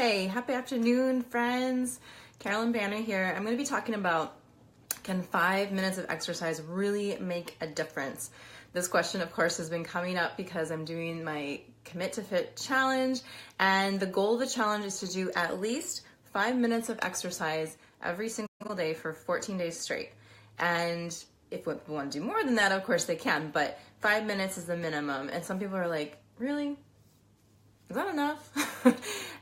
Hi, happy afternoon, friends. Carolyn Banner here. I'm going to be talking about, can 5 minutes of exercise really make a difference? This question, of course, has been coming up because I'm doing my Commit to Fit challenge, and the goal of the challenge is to do at least 5 minutes of exercise every single day for 14 days straight. And if people want to do more than that, of course they can, but 5 minutes is the minimum. And some people are like, really? Is that enough?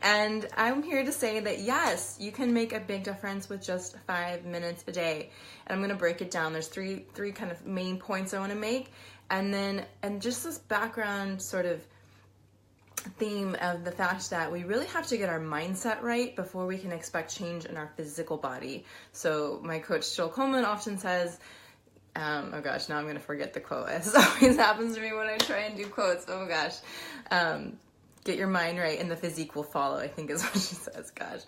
And I'm here to say that yes, you can make a big difference with just 5 minutes a day. And I'm going to break it down. There's three kind of main points I want to make, and just this background sort of theme of the fact that we really have to get our mindset right before we can expect change in our physical body. So my coach Joel Coleman often says, oh gosh, now I'm going to forget the quote. This always happens to me when I try and do quotes. Oh gosh. Get your mind right and the physique will follow, I think is what she says. Gosh.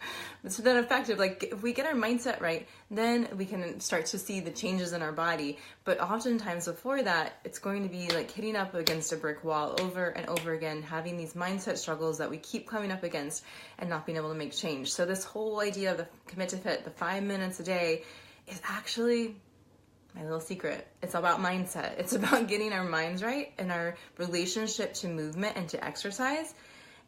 But so then effective, like if we get our mindset right, then we can start to see the changes in our body. But oftentimes before that, it's going to be like hitting up against a brick wall over and over again, having these mindset struggles that we keep coming up against and not being able to make change. So this whole idea of the Commit to Fit, the 5 minutes a day, is actually my little secret. It's about mindset. It's about getting our minds right and our relationship to movement and to exercise.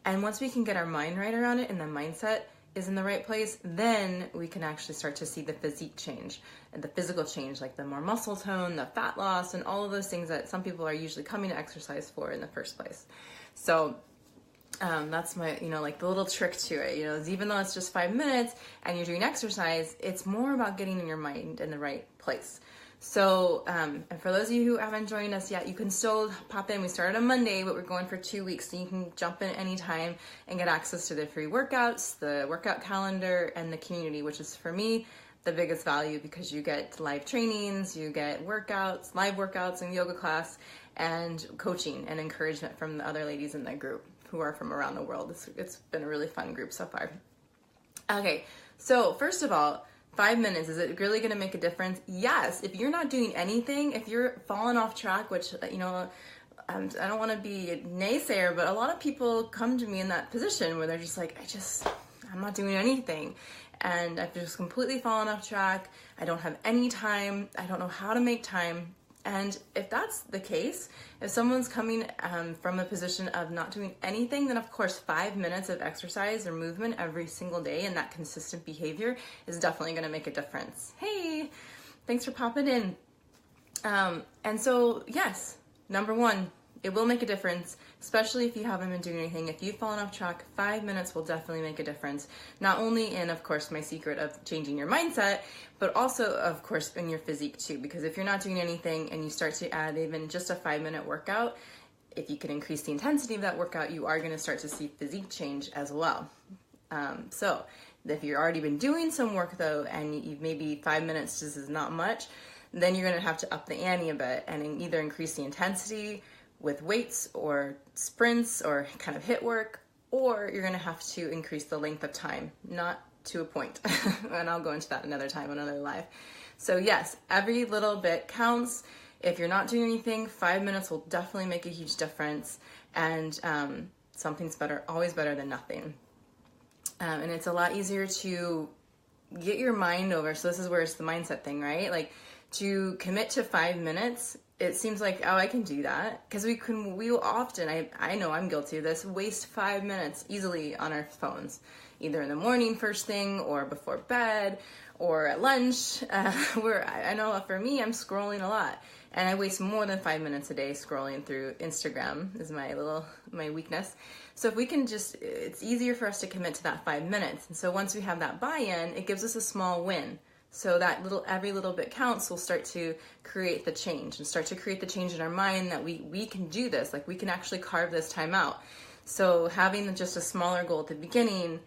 And once we can get our mind right around it and the mindset is in the right place, then we can actually start to see the physique change and the physical change, like the more muscle tone, the fat loss, and all of those things that some people are usually coming to exercise for in the first place. So that's my, like the little trick to it, is even though it's just 5 minutes and you're doing exercise, it's more about getting your mind in the right place. So, and for those of you who haven't joined us yet, you can still pop in. We started on Monday, but we're going for 2 weeks, so you can jump in anytime and get access to the free workouts, the workout calendar, and the community, which is for me the biggest value because you get live trainings, you get workouts, live workouts and yoga class, and coaching and encouragement from the other ladies in that group who are from around the world. It's been a really fun group so far. Okay, so first of all, 5 minutes, is it really going to make a difference? Yes. If you're not doing anything, if you're falling off track, which, I don't want to be a naysayer, but a lot of people come to me in that position where they're just like, I'm not doing anything. And I've just completely fallen off track. I don't have any time. I don't know how to make time. And if that's the case, if someone's coming from a position of not doing anything, then of course 5 minutes of exercise or movement every single day and that consistent behavior is definitely going to make a difference. Hey, thanks for popping in. And so yes, number one, it will make a difference, especially if you haven't been doing anything. If you've fallen off track, 5 minutes will definitely make a difference. Not only in, of course, my secret of changing your mindset, but also, of course, in your physique too. Because if you're not doing anything and you start to add even just a 5-minute workout, if you can increase the intensity of that workout, you are going to start to see physique change as well. So if you've already been doing some work though, and you've maybe 5 minutes just is not much, then you're going to have to up the ante a bit and either increase the intensity with weights or sprints or kind of hit work, or you're going to have to increase the length of time, not to a point. And I'll go into that another time, another live. So yes, every little bit counts. If you're not doing anything, 5 minutes will definitely make a huge difference. And something's better, always better than nothing. And it's a lot easier to get your mind over. So this is where it's the mindset thing, right? Like to commit to 5 minutes, it seems like, oh, I can do that. Because we will often, I know I'm guilty of this, waste 5 minutes easily on our phones, either in the morning first thing or before bed or at lunch. Where I know for me, I'm scrolling a lot. And I waste more than 5 minutes a day scrolling through Instagram is my weakness. So if we can it's easier for us to commit to that 5 minutes. And so once we have that buy-in, it gives us a small win. So that every little bit counts will start to create the change and start to create the change in our mind that we can do this, like we can actually carve this time out. So having just a smaller goal at the beginning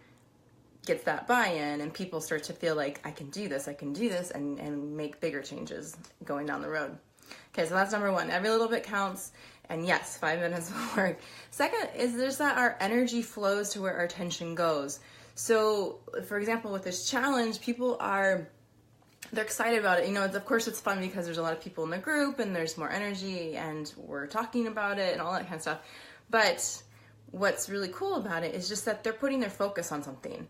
gets that buy-in and people start to feel like I can do this and make bigger changes going down the road. Okay, so that's number one. Every little bit counts. And yes, 5 minutes will work. Second is there's that our energy flows to where our attention goes. So for example, with this challenge, people they're excited about it. Of course it's fun because there's a lot of people in the group and there's more energy and we're talking about it and all that kind of stuff. But what's really cool about it is just that they're putting their focus on something.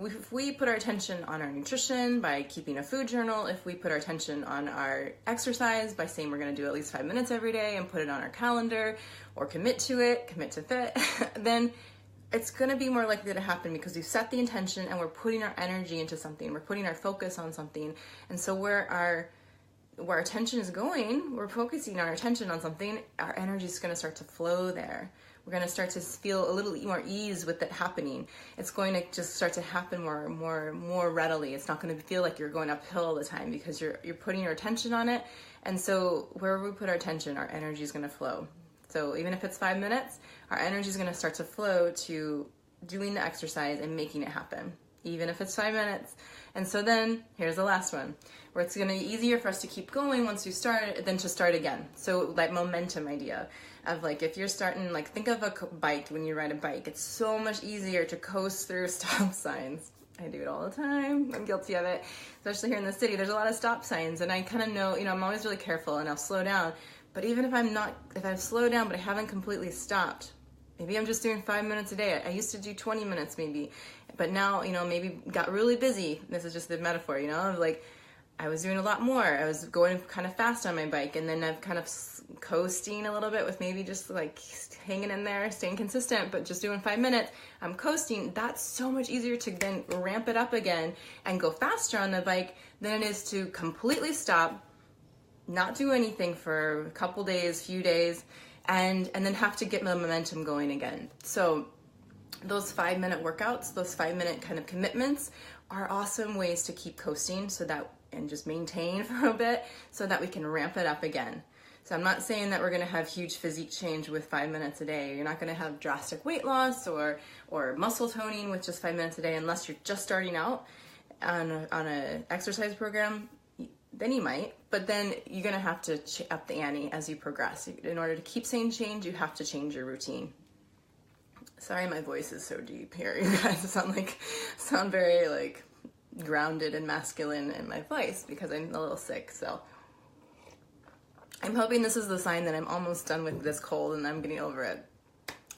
If we put our attention on our nutrition by keeping a food journal, if we put our attention on our exercise by saying we're going to do at least 5 minutes every day and put it on our calendar or commit to fit, then it's going to be more likely to happen because we've set the intention and we're putting our energy into something. We're putting our focus on something. And so where our attention is going, we're focusing our attention on something, our energy is going to start to flow there. We're going to start to feel a little more ease with it happening. It's going to just start to happen more readily. It's not going to feel like you're going uphill all the time because you're putting your attention on it. And so wherever we put our attention, our energy is going to flow. So even if it's 5 minutes, our energy is going to start to flow to doing the exercise and making it happen, even if it's 5 minutes. And so then here's the last one, where it's going to be easier for us to keep going once we start than to start again. So that momentum idea of like, if you're starting, like think of a bike. When you ride a bike, it's so much easier to coast through stop signs. I do it all the time. I'm guilty of it, especially here in the city. There's a lot of stop signs, and I kind of know, I'm always really careful, and I'll slow down. But even if I've slowed down, but I haven't completely stopped, maybe I'm just doing 5 minutes a day. I used to do 20 minutes maybe, but now, maybe got really busy. This is just the metaphor, of like, I was doing a lot more. I was going kind of fast on my bike, and then I've kind of coasting a little bit with maybe just like hanging in there, staying consistent, but just doing 5 minutes. I'm coasting. That's so much easier to then ramp it up again and go faster on the bike than it is to completely stop, not do anything for a couple days, few days, and then have to get my momentum going again. So those 5 minute workouts, those 5 minute kind of commitments are awesome ways to keep coasting and just maintain for a bit so that we can ramp it up again. So I'm not saying that we're going to have huge physique change with 5 minutes a day. You're not going to have drastic weight loss or muscle toning with just 5 minutes a day unless you're just starting out on a exercise program. Then you might, but then you're going to have to up the ante as you progress. In order to keep saying change, you have to change your routine. Sorry, my voice is so deep here, you guys. I sound very like grounded and masculine in my voice because I'm a little sick. So I'm hoping this is the sign that I'm almost done with this cold and I'm getting over it.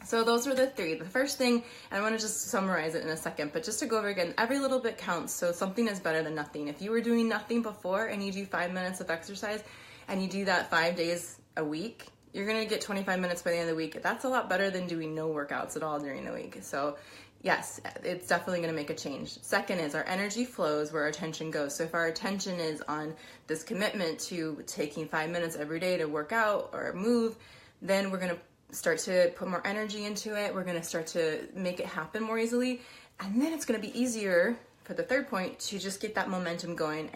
So those are the three. The first thing, and I want to just summarize it in a second, but just to go over again, every little bit counts. So something is better than nothing. If you were doing nothing before and you do 5 minutes of exercise and you do that 5 days a week, you're going to get 25 minutes by the end of the week. That's a lot better than doing no workouts at all during the week. So yes, it's definitely going to make a change. Second is our energy flows where our attention goes. So if our attention is on this commitment to taking 5 minutes every day to work out or move, then we're going to start to put more energy into it. We're going to start to make it happen more easily. And then it's going to be easier for the third point to just get that momentum going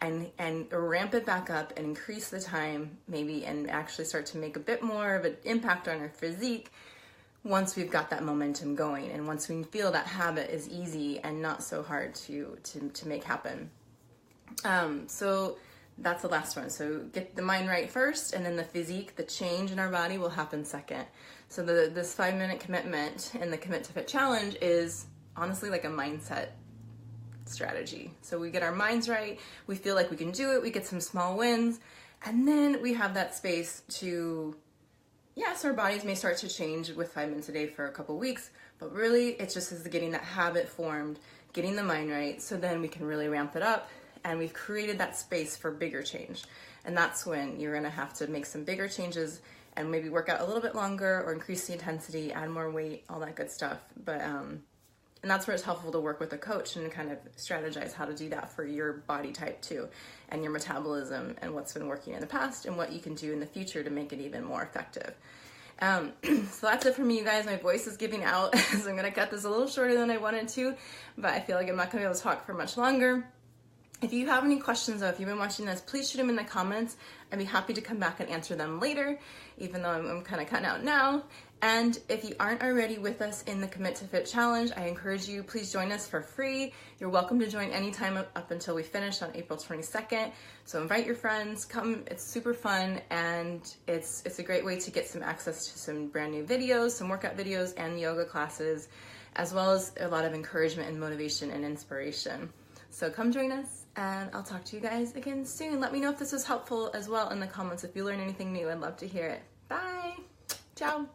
and ramp it back up and increase the time maybe and actually start to make a bit more of an impact on our physique once we've got that momentum going and once we feel that habit is easy and not so hard to make happen. So that's the last one. So get the mind right first, and then the physique, the change in our body will happen second. So this 5 minute commitment and the Commit to Fit challenge is honestly like a mindset strategy. So we get our minds right, we feel like we can do it, we get some small wins, and then we have that space to, yes, our bodies may start to change with 5 minutes a day for a couple weeks, but really it just is getting that habit formed, getting the mind right, so then we can really ramp it up. And we've created that space for bigger change. And that's when you're gonna have to make some bigger changes and maybe work out a little bit longer or increase the intensity, add more weight, all that good stuff. But, and that's where it's helpful to work with a coach and kind of strategize how to do that for your body type too, and your metabolism and what's been working in the past and what you can do in the future to make it even more effective. So that's it for me, you guys. My voice is giving out, so I'm gonna cut this a little shorter than I wanted to, but I feel like I'm not gonna be able to talk for much longer. If you have any questions, though, if you've been watching this, please shoot them in the comments. I'd be happy to come back and answer them later, even though I'm kind of cutting out now. And if you aren't already with us in the Commit to Fit challenge, I encourage you, please join us for free. You're welcome to join anytime up until we finish on April 22nd. So invite your friends, come, it's super fun, and it's a great way to get some access to some brand new videos, some workout videos and yoga classes, as well as a lot of encouragement and motivation and inspiration. So come join us, and I'll talk to you guys again soon. Let me know if this was helpful as well in the comments. If you learn anything new, I'd love to hear it. Bye. Ciao.